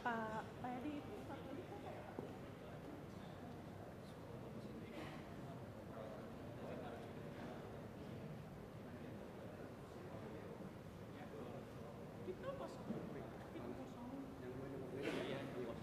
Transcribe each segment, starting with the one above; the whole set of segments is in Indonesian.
Pak Edi itu satu lagi siapa ya? Kita pasang kita pasang Yang dua juga boleh. Iya, dua.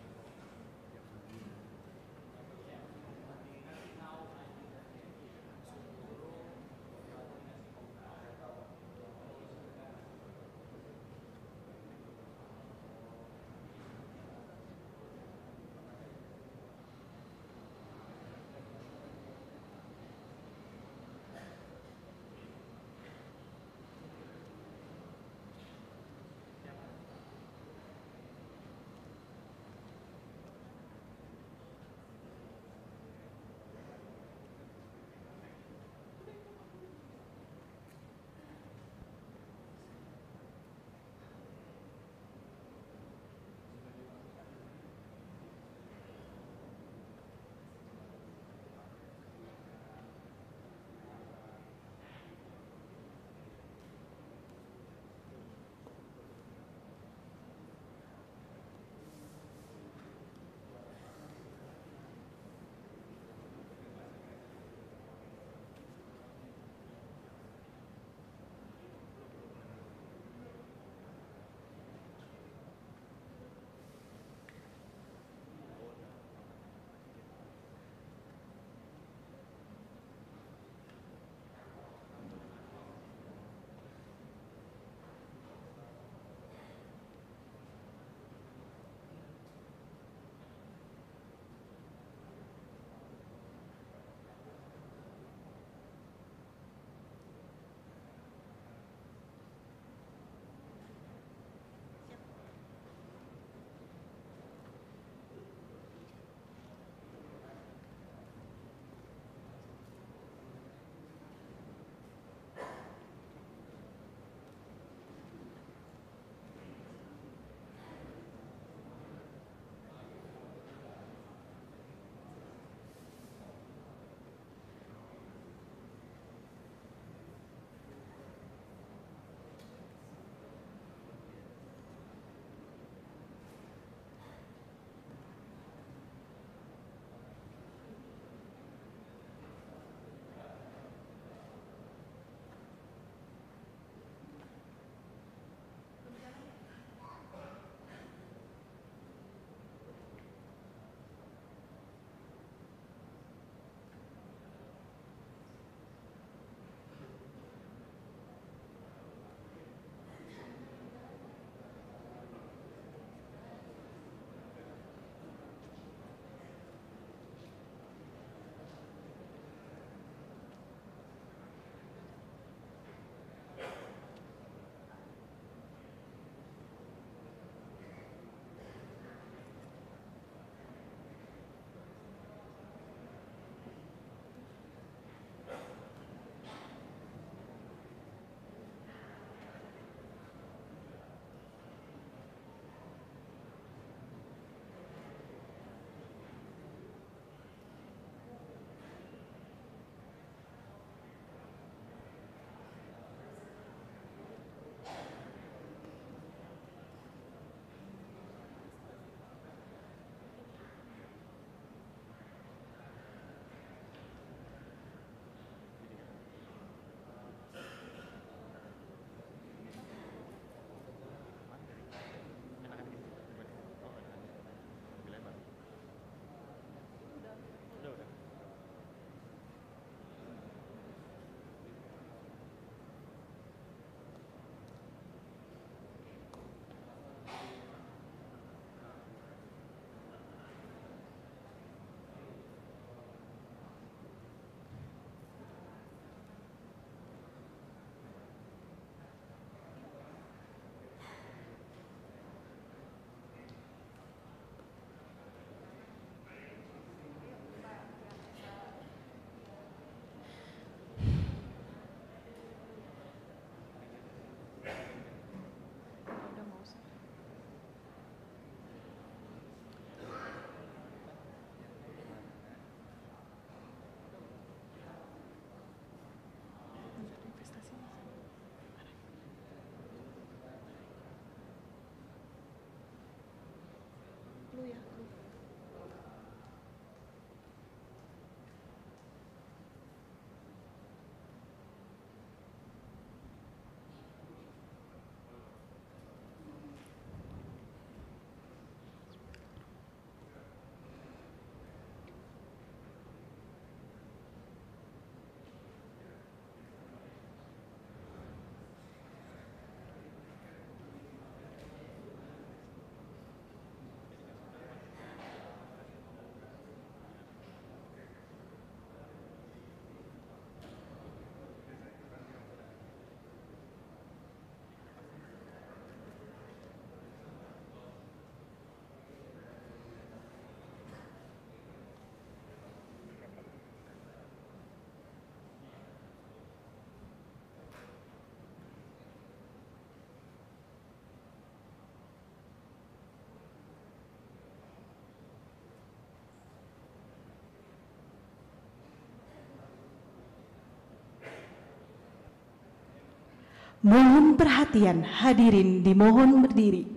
Mohon perhatian hadirin dimohon berdiri.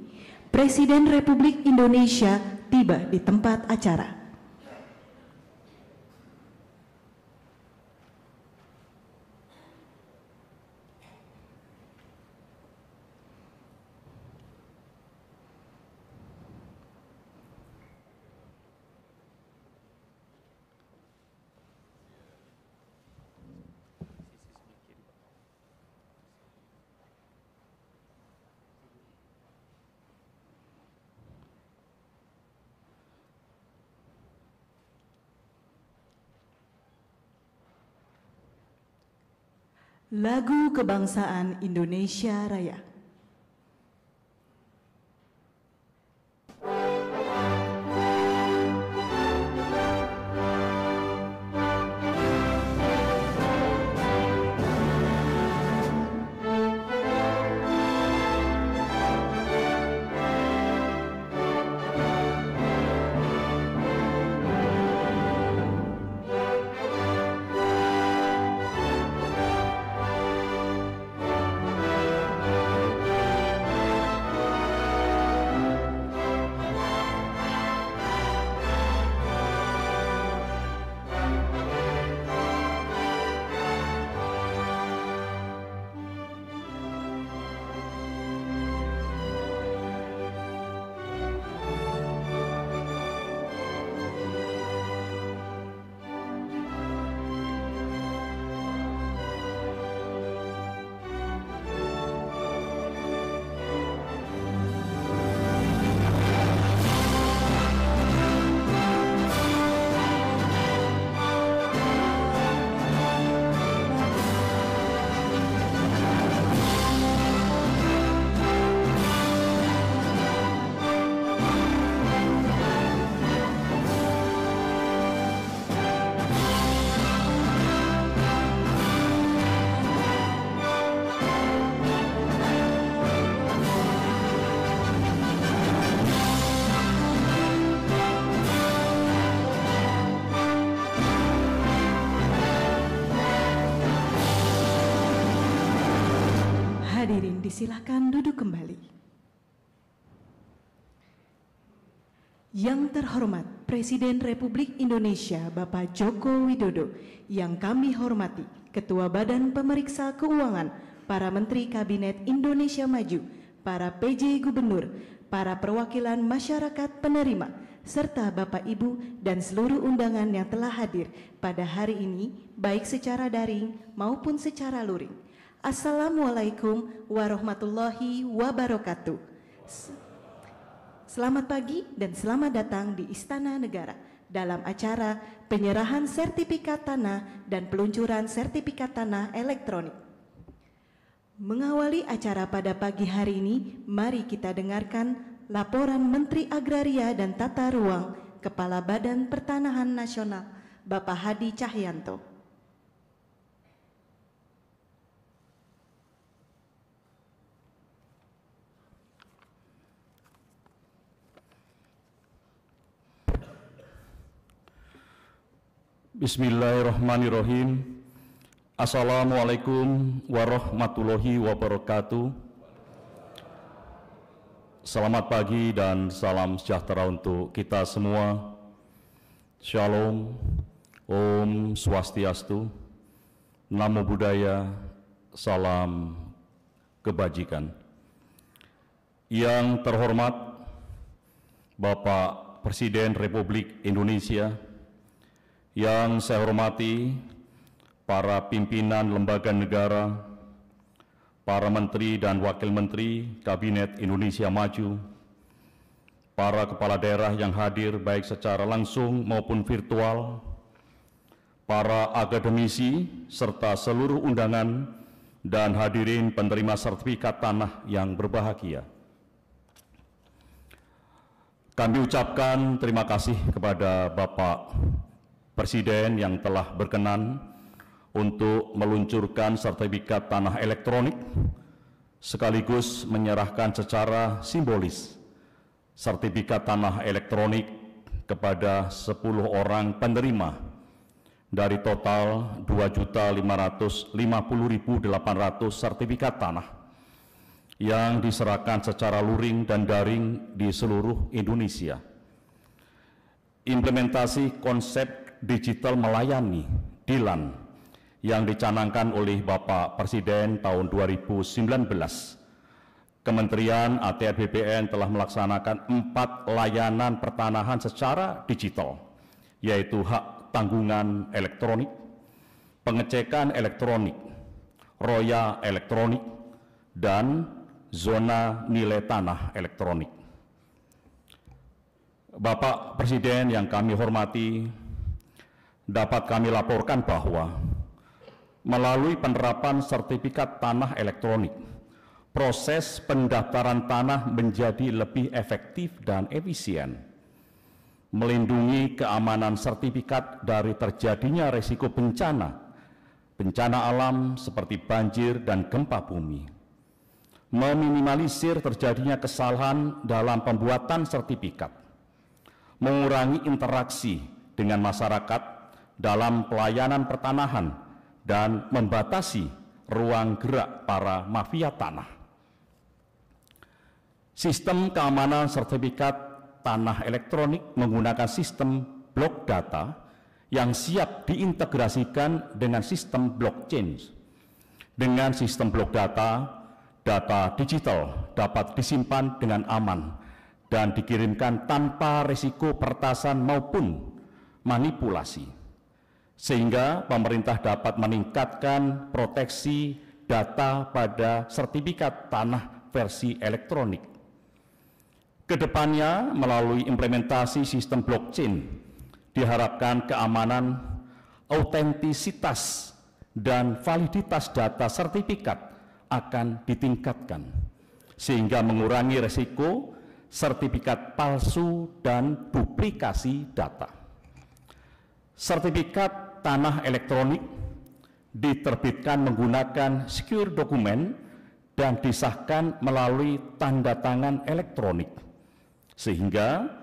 Presiden Republik Indonesia tiba di tempat acara. Lagu Kebangsaan Indonesia Raya. Hadirin disilakan duduk kembali. Yang terhormat Presiden Republik Indonesia Bapak Joko Widodo, yang kami hormati Ketua Badan Pemeriksa Keuangan, para Menteri Kabinet Indonesia Maju, para PJ Gubernur, para perwakilan masyarakat penerima, serta Bapak Ibu dan seluruh undangan yang telah hadir pada hari ini, baik secara daring maupun secara luring. Assalamualaikum warahmatullahi wabarakatuh. Selamat pagi dan selamat datang di Istana Negara dalam acara penyerahan sertifikat tanah dan peluncuran sertifikat tanah elektronik. Mengawali acara pada pagi hari ini, mari kita dengarkan laporan Menteri Agraria dan Tata Ruang, Kepala Badan Pertanahan Nasional, Bapak Hadi Cahyanto. Bismillahirrahmanirrahim. Assalamualaikum warahmatullahi wabarakatuh. Selamat pagi dan salam sejahtera untuk kita semua. Shalom, Om Swastiastu, Namo Buddhaya, salam kebajikan. Yang terhormat Bapak Presiden Republik Indonesia, yang saya hormati para pimpinan lembaga negara, para menteri dan wakil menteri Kabinet Indonesia Maju, para kepala daerah yang hadir baik secara langsung maupun virtual, para akademisi, serta seluruh undangan dan hadirin penerima sertifikat tanah yang berbahagia. Kami ucapkan terima kasih kepada Bapak Presiden yang telah berkenan untuk meluncurkan sertifikat tanah elektronik sekaligus menyerahkan secara simbolis sertifikat tanah elektronik kepada 10 orang penerima dari total 2.550.800 sertifikat tanah yang diserahkan secara luring dan daring di seluruh Indonesia. Implementasi konsep digital melayani (DILAN) yang dicanangkan oleh Bapak Presiden tahun 2019. Kementerian ATR BPN telah melaksanakan 4 layanan pertanahan secara digital, yaitu hak tanggungan elektronik, pengecekan elektronik, roya elektronik, dan zona nilai tanah elektronik. Bapak Presiden yang kami hormati, dapat kami laporkan bahwa melalui penerapan sertifikat tanah elektronik, proses pendaftaran tanah menjadi lebih efektif dan efisien, melindungi keamanan sertifikat dari terjadinya risiko bencana alam seperti banjir dan gempa bumi, meminimalisir terjadinya kesalahan dalam pembuatan sertifikat, mengurangi interaksi dengan masyarakat dalam pelayanan pertanahan, dan membatasi ruang gerak para mafia tanah. Sistem keamanan sertifikat tanah elektronik menggunakan sistem blok data yang siap diintegrasikan dengan sistem blockchain. Dengan sistem blok data, data digital dapat disimpan dengan aman dan dikirimkan tanpa risiko peretasan maupun manipulasi, sehingga pemerintah dapat meningkatkan proteksi data pada sertifikat tanah versi elektronik. Kedepannya, melalui implementasi sistem blockchain, diharapkan keamanan, autentisitas, dan validitas data sertifikat akan ditingkatkan, sehingga mengurangi risiko sertifikat palsu dan duplikasi data. Sertifikat tanah elektronik diterbitkan menggunakan secure dokumen dan disahkan melalui tanda tangan elektronik, sehingga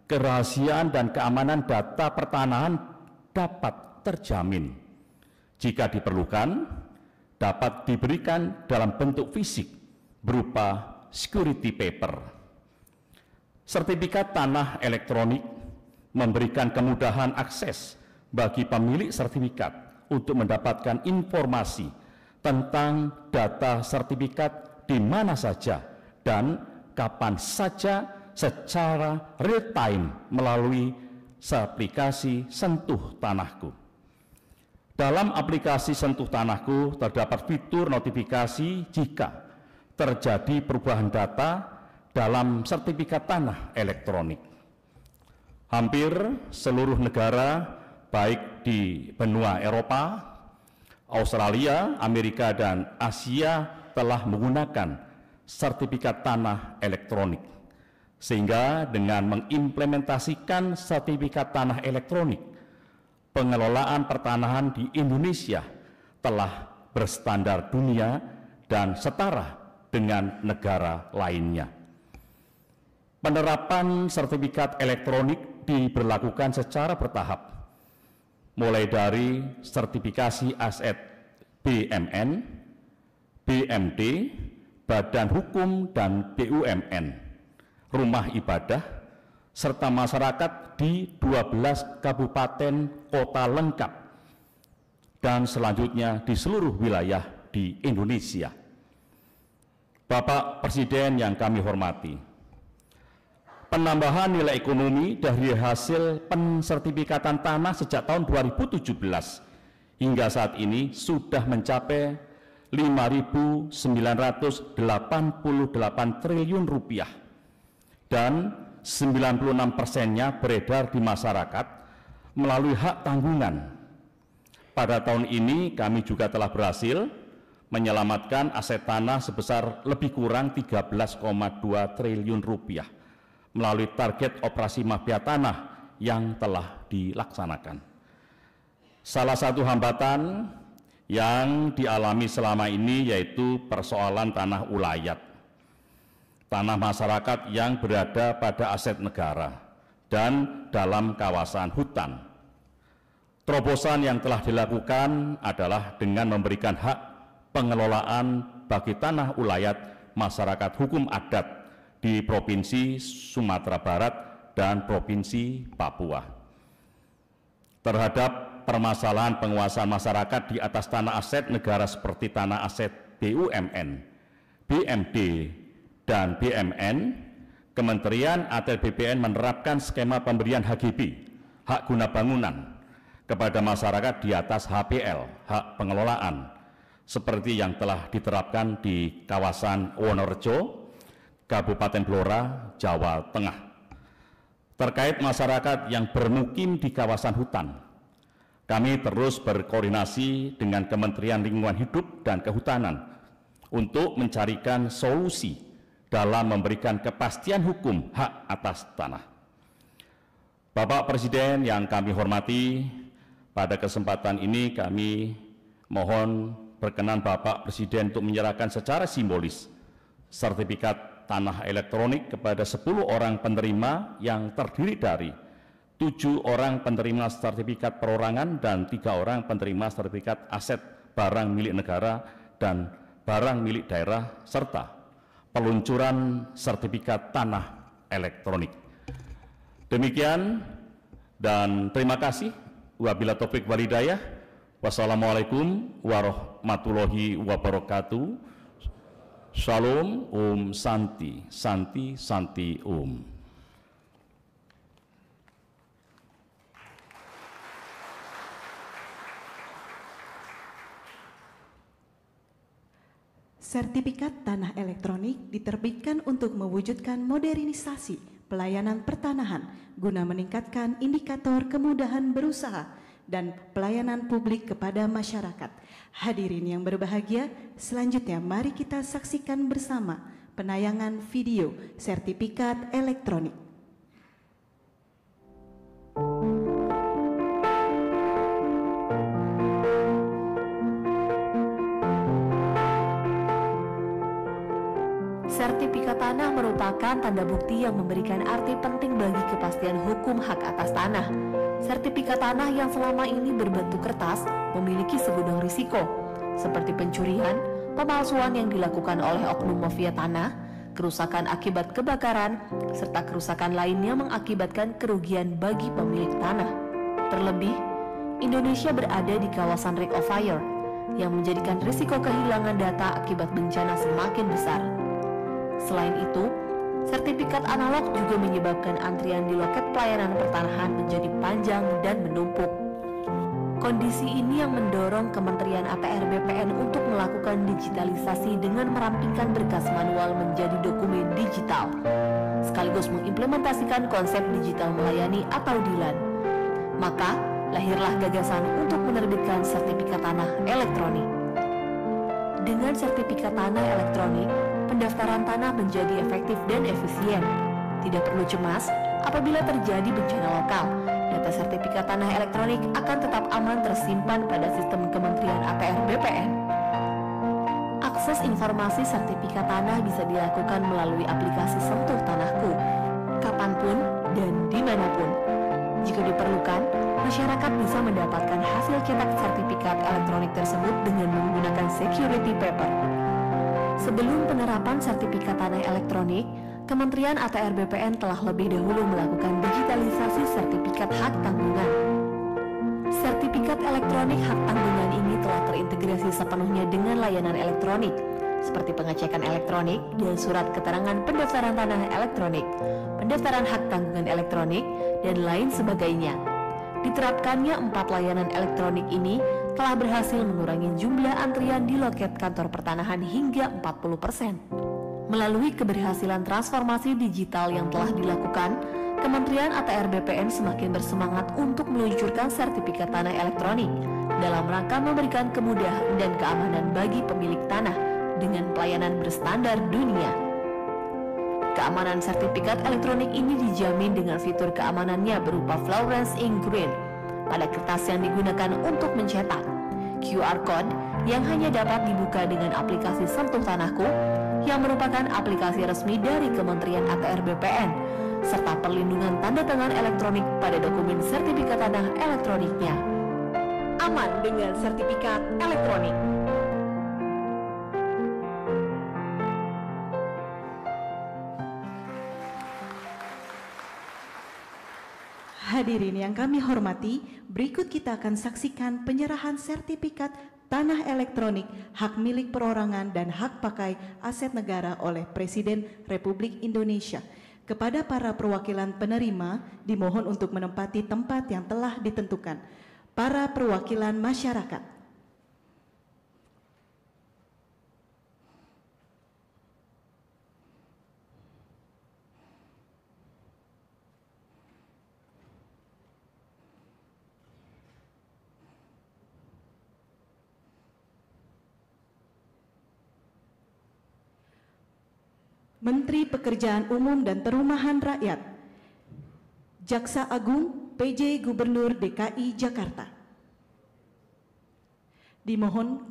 kerahasiaan dan keamanan data pertanahan dapat terjamin. Jika diperlukan, dapat diberikan dalam bentuk fisik berupa security paper. Sertifikat tanah elektronik memberikan kemudahan akses bagi pemilik sertifikat untuk mendapatkan informasi tentang data sertifikat di mana saja dan kapan saja secara real time melalui aplikasi Sentuh Tanahku. Dalam aplikasi Sentuh Tanahku terdapat fitur notifikasi jika terjadi perubahan data dalam sertifikat tanah elektronik. Hampir seluruh negara, baik di benua Eropa, Australia, Amerika, dan Asia telah menggunakan sertifikat tanah elektronik. Sehingga dengan mengimplementasikan sertifikat tanah elektronik, pengelolaan pertanahan di Indonesia telah berstandar dunia dan setara dengan negara lainnya. Penerapan sertifikat elektronik diberlakukan secara bertahap, mulai dari sertifikasi aset BMN, BMD, Badan Hukum, dan BUMN, rumah ibadah, serta masyarakat di 12 kabupaten kota lengkap, dan selanjutnya di seluruh wilayah di Indonesia. Bapak Presiden yang kami hormati, penambahan nilai ekonomi dari hasil pensertifikatan tanah sejak tahun 2017 hingga saat ini sudah mencapai 5.988 triliun rupiah, dan 96%-nya beredar di masyarakat melalui hak tanggungan. Pada tahun ini kami juga telah berhasil menyelamatkan aset tanah sebesar lebih kurang 13,2 triliun rupiah melalui target operasi mafia tanah yang telah dilaksanakan. Salah satu hambatan yang dialami selama ini yaitu persoalan tanah ulayat, tanah masyarakat yang berada pada aset negara dan dalam kawasan hutan. Terobosan yang telah dilakukan adalah dengan memberikan hak pengelolaan bagi tanah ulayat masyarakat hukum adat di Provinsi Sumatera Barat dan Provinsi Papua. Terhadap permasalahan penguasaan masyarakat di atas tanah aset negara seperti tanah aset BUMN, BMD, dan BMN, Kementerian ATR BPN menerapkan skema pemberian HGB, hak guna bangunan, kepada masyarakat di atas HPL, hak pengelolaan, seperti yang telah diterapkan di kawasan Wonorejo, Kabupaten Blora, Jawa Tengah. Terkait masyarakat yang bermukim di kawasan hutan, kami terus berkoordinasi dengan Kementerian Lingkungan Hidup dan Kehutanan untuk mencarikan solusi dalam memberikan kepastian hukum hak atas tanah. Bapak Presiden yang kami hormati, pada kesempatan ini kami mohon berkenan Bapak Presiden untuk menyerahkan secara simbolis sertifikat tanah elektronik kepada 10 orang penerima yang terdiri dari 7 orang penerima sertifikat perorangan dan 3 orang penerima sertifikat aset barang milik negara dan barang milik daerah serta peluncuran sertifikat tanah elektronik. Demikian dan terima kasih. Wabillahi taufik wal hidayah. Wassalamualaikum warahmatullahi wabarakatuh. Shalom, Om Santi, Santi, Santi, Om. Sertifikat tanah elektronik diterbitkan untuk mewujudkan modernisasi pelayanan pertanahan guna meningkatkan indikator kemudahan berusaha dan pelayanan publik kepada masyarakat. Hadirin yang berbahagia, selanjutnya mari kita saksikan bersama penayangan video sertifikat elektronik. Sertifikat tanah merupakan tanda bukti yang memberikan arti penting bagi kepastian hukum hak atas tanah. Sertifikat tanah yang selama ini berbentuk kertas memiliki segudang risiko, seperti pencurian, pemalsuan yang dilakukan oleh oknum mafia tanah, kerusakan akibat kebakaran, serta kerusakan lain yang mengakibatkan kerugian bagi pemilik tanah. Terlebih, Indonesia berada di kawasan Ring of Fire, yang menjadikan risiko kehilangan data akibat bencana semakin besar. Selain itu, sertifikat analog juga menyebabkan antrian di loket pelayanan pertanahan menjadi panjang dan menumpuk. Kondisi ini yang mendorong Kementerian ATR BPN untuk melakukan digitalisasi dengan merampingkan berkas manual menjadi dokumen digital, sekaligus mengimplementasikan konsep digital melayani atau DILAN. Maka, lahirlah gagasan untuk menerbitkan sertifikat tanah elektronik. Dengan sertifikat tanah elektronik, pendaftaran tanah menjadi efektif dan efisien. Tidak perlu cemas apabila terjadi bencana lokal. Data sertifikat tanah elektronik akan tetap aman tersimpan pada sistem Kementerian ATR BPN. Akses informasi sertifikat tanah bisa dilakukan melalui aplikasi Sentuh Tanahku, kapanpun dan dimanapun. Jika diperlukan, masyarakat bisa mendapatkan hasil cetak sertifikat elektronik tersebut dengan menggunakan security paper. Sebelum penerapan sertifikat tanah elektronik, Kementerian ATR BPN telah lebih dahulu melakukan digitalisasi sertifikat hak tanggungan. Sertifikat elektronik hak tanggungan ini telah terintegrasi sepenuhnya dengan layanan elektronik, seperti pengecekan elektronik dan surat keterangan pendaftaran tanah elektronik, pendaftaran hak tanggungan elektronik, dan lain sebagainya. Diterapkannya 4 layanan elektronik ini telah berhasil mengurangi jumlah antrian di loket kantor pertanahan hingga 40%. Melalui keberhasilan transformasi digital yang telah dilakukan, Kementerian ATR BPN semakin bersemangat untuk meluncurkan sertifikat tanah elektronik dalam rangka memberikan kemudahan dan keamanan bagi pemilik tanah dengan pelayanan berstandar dunia. Keamanan sertifikat elektronik ini dijamin dengan fitur keamanannya berupa fluorescence ink green pada kertas yang digunakan untuk mencetak, QR Code yang hanya dapat dibuka dengan aplikasi Sentuh Tanahku yang merupakan aplikasi resmi dari Kementerian ATR BPN, serta perlindungan tanda tangan elektronik pada dokumen sertifikat tanah elektroniknya. Aman dengan sertifikat elektronik. Hadirin yang kami hormati, berikut kita akan saksikan penyerahan sertifikat tanah elektronik, hak milik perorangan dan hak pakai aset negara oleh Presiden Republik Indonesia. Kepada para perwakilan penerima, dimohon untuk menempati tempat yang telah ditentukan. Para perwakilan masyarakat. Menteri Pekerjaan Umum dan Perumahan Rakyat, Jaksa Agung PJ Gubernur DKI Jakarta. Dimohon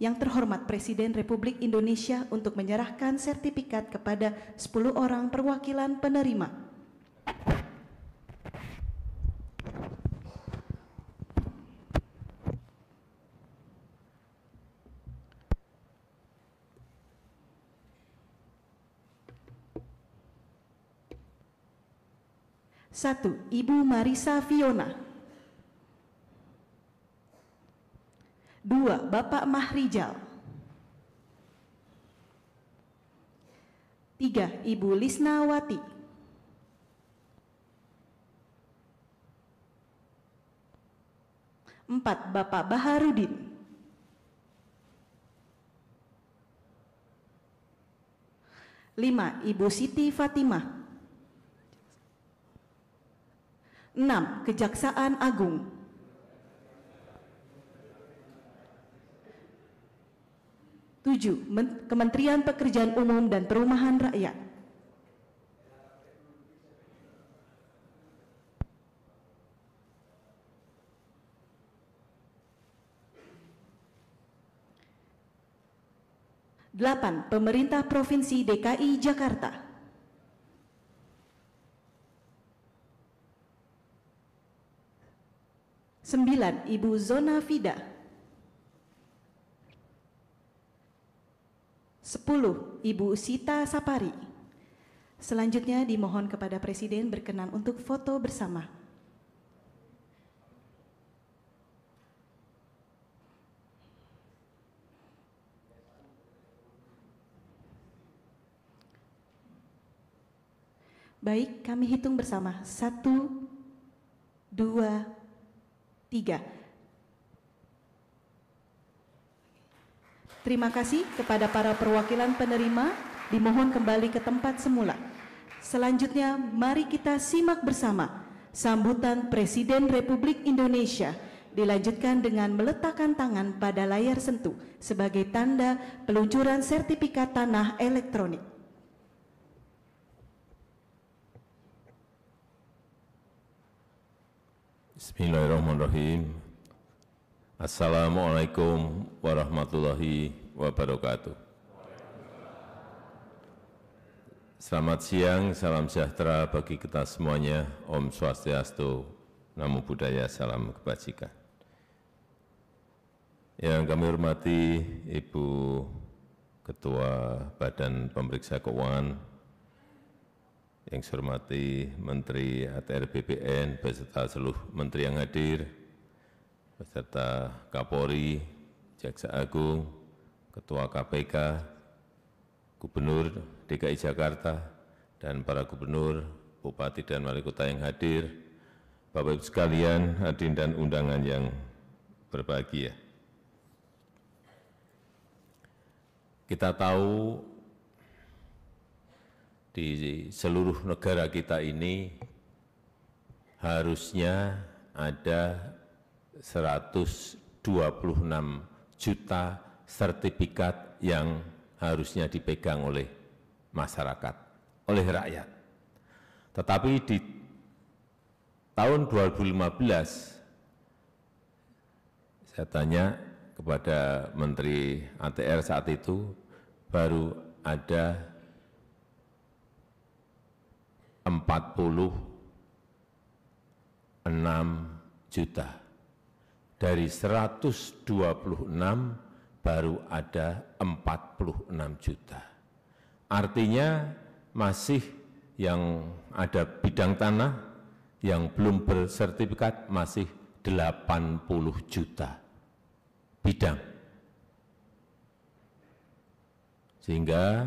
yang terhormat Presiden Republik Indonesia untuk menyerahkan sertifikat kepada 10 orang perwakilan penerima. Satu, Ibu Marisa Fiona. 2, Bapak Mahrijal. 3, Ibu Lisnawati. 4, Bapak Baharudin. 5, Ibu Siti Fatimah. 6, Kejaksaan Agung. 7, Kementerian Pekerjaan Umum dan Perumahan Rakyat. 8, Pemerintah Provinsi DKI Jakarta. 9, Ibu Zona Fida. 10, Ibu Sita Sapari. Selanjutnya dimohon kepada Presiden berkenan untuk foto bersama. Baik, kami hitung bersama. 1, 2, 3. Terima kasih kepada para perwakilan penerima, dimohon kembali ke tempat semula. Selanjutnya, mari kita simak bersama sambutan Presiden Republik Indonesia dilanjutkan dengan meletakkan tangan pada layar sentuh sebagai tanda peluncuran sertifikat tanah elektronik. Bismillahirrahmanirrahim. Assalamualaikum warahmatullahi wabarakatuh. Selamat siang, salam sejahtera bagi kita semuanya. Om Swastiastu, Namo Buddhaya, salam kebajikan. Yang kami hormati Ibu Ketua Badan Pemeriksa Keuangan, yang saya hormati Menteri ATR BPN beserta seluruh menteri yang hadir, beserta Kapolri, Jaksa Agung, Ketua KPK, Gubernur DKI Jakarta, dan para gubernur, bupati dan wali kota yang hadir, Bapak Ibu sekalian, hadirin dan undangan yang berbahagia. Kita tahu di seluruh negara kita ini harusnya ada 126 juta sertifikat yang harusnya dipegang oleh masyarakat, oleh rakyat. Tetapi di tahun 2015, saya tanya kepada Menteri ATR saat itu, baru ada 46 juta. Dari 126 baru ada 46 juta. Artinya masih yang ada bidang tanah yang belum bersertifikat masih 80 juta bidang. Sehingga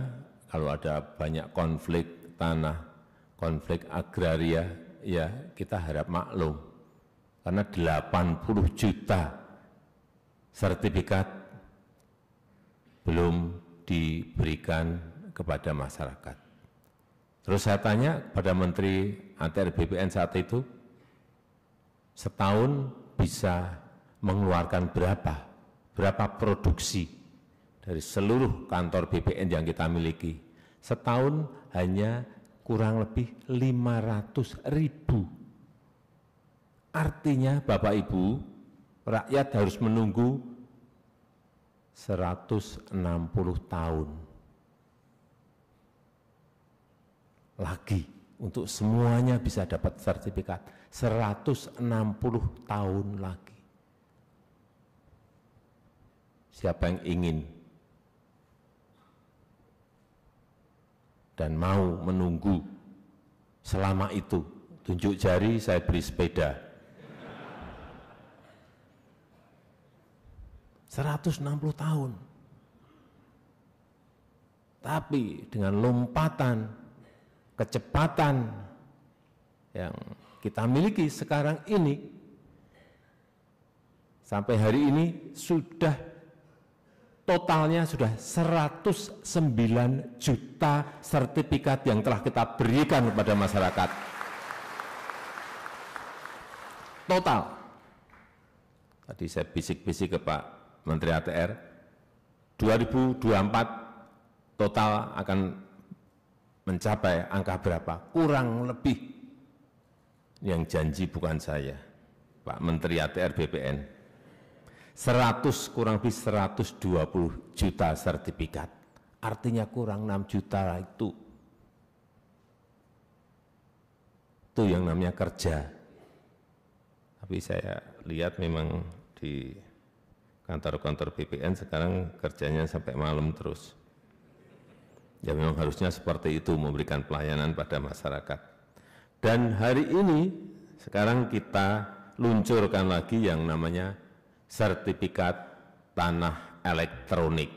kalau ada banyak konflik tanah, konflik agraria, ya kita harap maklum. Karena 80 juta sertifikat belum diberikan kepada masyarakat. Terus saya tanya pada Menteri ATR BPN saat itu, setahun bisa mengeluarkan berapa produksi dari seluruh kantor BPN yang kita miliki. Setahun hanya kurang lebih 500.000. Artinya Bapak Ibu, rakyat harus menunggu 160 tahun lagi untuk semuanya bisa dapat sertifikat. 160 tahun lagi. Siapa yang ingin dan mau menunggu selama itu, tunjuk jari, saya beri sepeda. 160 tahun. Tapi dengan lompatan, kecepatan yang kita miliki sekarang ini, sampai hari ini sudah totalnya sudah 109 juta sertifikat yang telah kita berikan kepada masyarakat. Total. Tadi saya bisik-bisik ke Pak Menteri ATR, 2024 total akan mencapai angka berapa? Kurang lebih, yang janji bukan saya, Pak Menteri ATR BPN, 100 kurang lebih 120 juta sertifikat. Artinya kurang 6 juta itu. Itu yang namanya kerja. Tapi saya lihat memang di kantor-kantor BPN sekarang kerjanya sampai malam terus. Ya memang harusnya seperti itu, memberikan pelayanan pada masyarakat. Dan hari ini sekarang kita luncurkan lagi yang namanya sertifikat tanah elektronik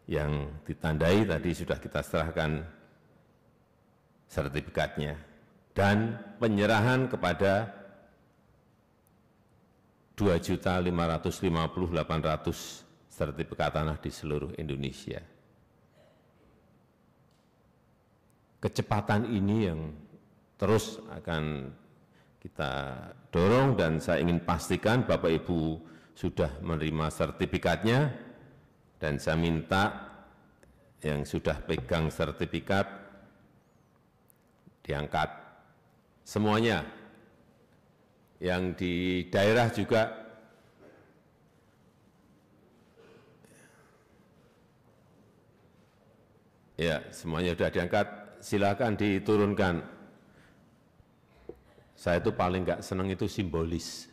yang ditandai tadi sudah kita serahkan sertifikatnya, dan penyerahan kepada 2.550.800 sertifikat tanah di seluruh Indonesia. Kecepatan ini yang terus akan kita dorong, dan saya ingin pastikan Bapak Ibu sudah menerima sertifikatnya, dan saya minta yang sudah pegang sertifikat diangkat semuanya. Yang di daerah juga ya semuanya sudah diangkat, silakan diturunkan. Saya itu paling enggak senang itu simbolis.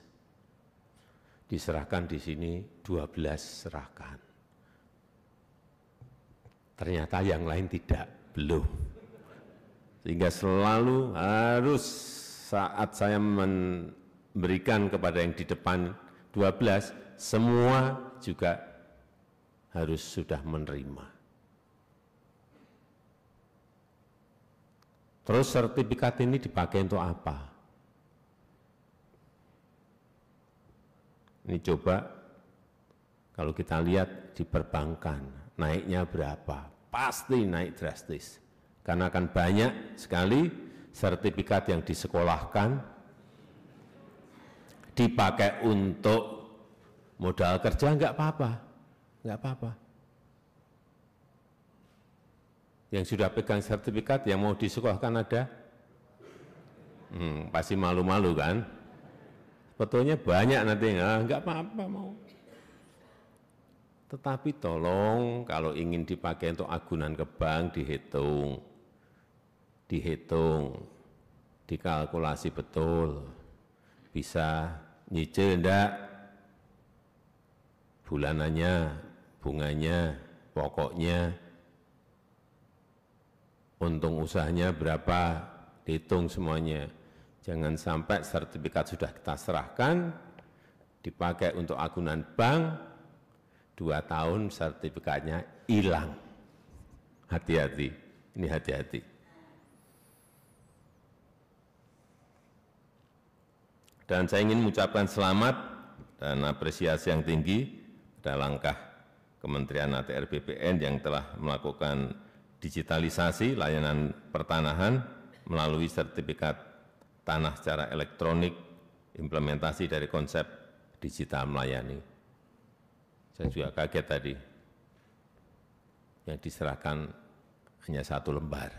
Diserahkan di sini 12 serahkan. Ternyata yang lain tidak, belum. Sehingga selalu harus saat saya memberikan kepada yang di depan 12, semua juga harus sudah menerima. Terus sertifikat ini dipakai untuk apa? Ini coba kalau kita lihat di perbankan, naiknya berapa? Pasti naik drastis. Karena akan banyak sekali sertifikat yang disekolahkan, dipakai untuk modal kerja, enggak apa-apa, enggak apa-apa. Yang sudah pegang sertifikat, yang mau disekolahkan ada? Pasti malu-malu kan? Sebetulnya banyak nanti, enggak apa-apa mau. Tetapi tolong kalau ingin dipakai untuk agunan ke bank, dihitung, dikalkulasi betul, bisa nyicil enggak bulanannya, bunganya, pokoknya, untung usahanya berapa, dihitung semuanya. Jangan sampai sertifikat sudah kita serahkan, dipakai untuk agunan bank, 2 tahun sertifikatnya hilang. Hati-hati, ini hati-hati. Dan saya ingin mengucapkan selamat dan apresiasi yang tinggi pada langkah Kementerian ATR BPN yang telah melakukan digitalisasi layanan pertanahan melalui sertifikat tanah secara elektronik, implementasi dari konsep digital melayani. Saya juga kaget tadi, yang diserahkan hanya 1 lembar.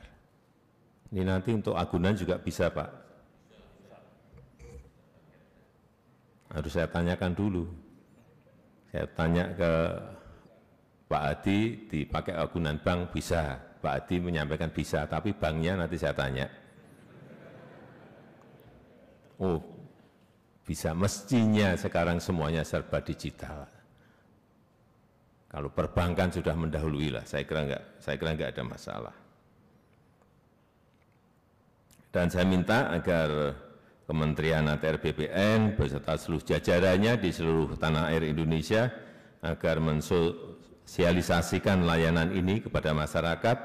Ini nanti untuk agunan juga bisa, Pak. Harus saya tanyakan dulu. Saya tanya ke Pak Hadi, dipakai agunan bank bisa. Pak Hadi menyampaikan bisa, tapi banknya nanti saya tanya. Oh, bisa, mestinya sekarang semuanya serba digital. Kalau perbankan sudah mendahului lah, saya kira enggak ada masalah. Dan saya minta agar Kementerian ATR BPN beserta seluruh jajarannya di seluruh tanah air Indonesia agar mensosialisasikan layanan ini kepada masyarakat,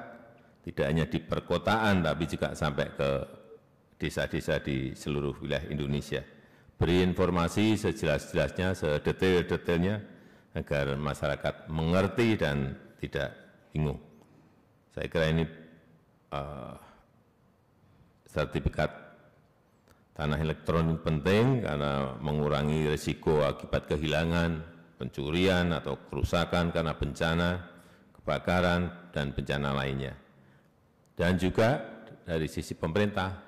tidak hanya di perkotaan tapi juga sampai ke desa-desa di seluruh wilayah Indonesia. Beri informasi sejelas-jelasnya, sedetail-detailnya, agar masyarakat mengerti dan tidak bingung. Saya kira ini sertifikat tanah elektronik penting karena mengurangi risiko akibat kehilangan, pencurian atau kerusakan karena bencana, kebakaran, dan bencana lainnya. Dan juga dari sisi pemerintah,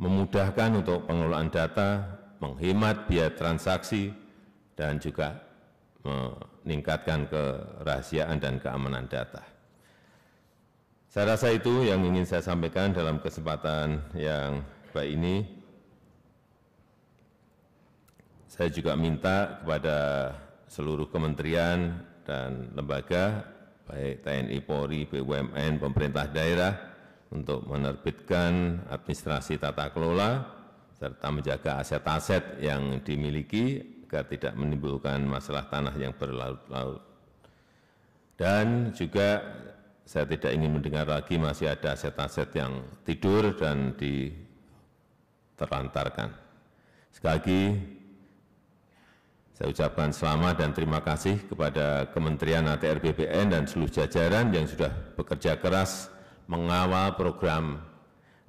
memudahkan untuk pengelolaan data, menghemat biaya transaksi, dan juga meningkatkan kerahasiaan dan keamanan data. Saya rasa itu yang ingin saya sampaikan dalam kesempatan yang baik ini. Saya juga minta kepada seluruh kementerian dan lembaga, baik TNI, Polri, BUMN, pemerintah daerah, untuk menerbitkan administrasi tata kelola, serta menjaga aset-aset yang dimiliki agar tidak menimbulkan masalah tanah yang berlarut-larut. Dan juga saya tidak ingin mendengar lagi masih ada aset-aset yang tidur dan diterlantarkan. Sekali lagi, saya ucapkan selamat dan terima kasih kepada Kementerian ATR BPN dan seluruh jajaran yang sudah bekerja keras mengawal program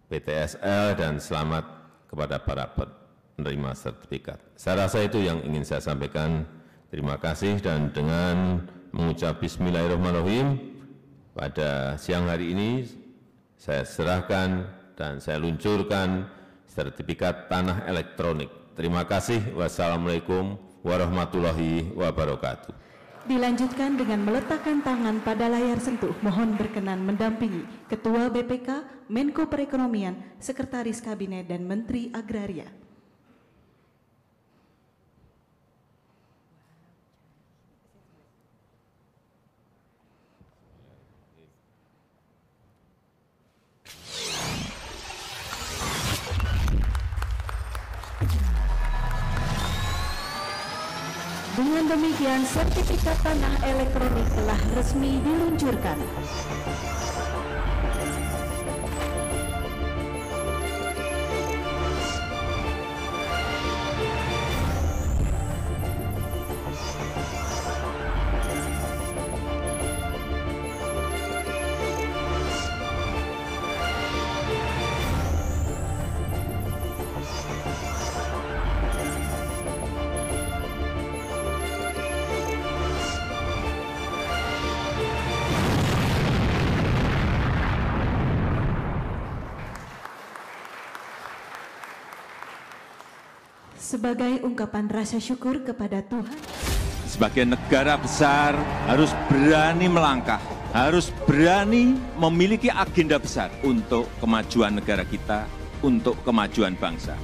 PTSL, dan selamat kepada para penerima sertifikat. Saya rasa itu yang ingin saya sampaikan. Terima kasih, dan dengan mengucap bismillahirrahmanirrahim, pada siang hari ini saya serahkan dan saya luncurkan sertifikat tanah elektronik. Terima kasih. Wassalamualaikum warahmatullahi wabarakatuh. Dilanjutkan dengan meletakkan tangan pada layar sentuh. Mohon berkenan mendampingi Ketua BPK, Menko Perekonomian, Sekretaris Kabinet, dan Menteri Agraria. Dengan demikian, sertifikat tanah elektronik telah resmi diluncurkan. Sebagai ungkapan rasa syukur kepada Tuhan, sebagai negara besar harus berani melangkah, harus berani memiliki agenda besar untuk kemajuan negara kita, untuk kemajuan bangsa.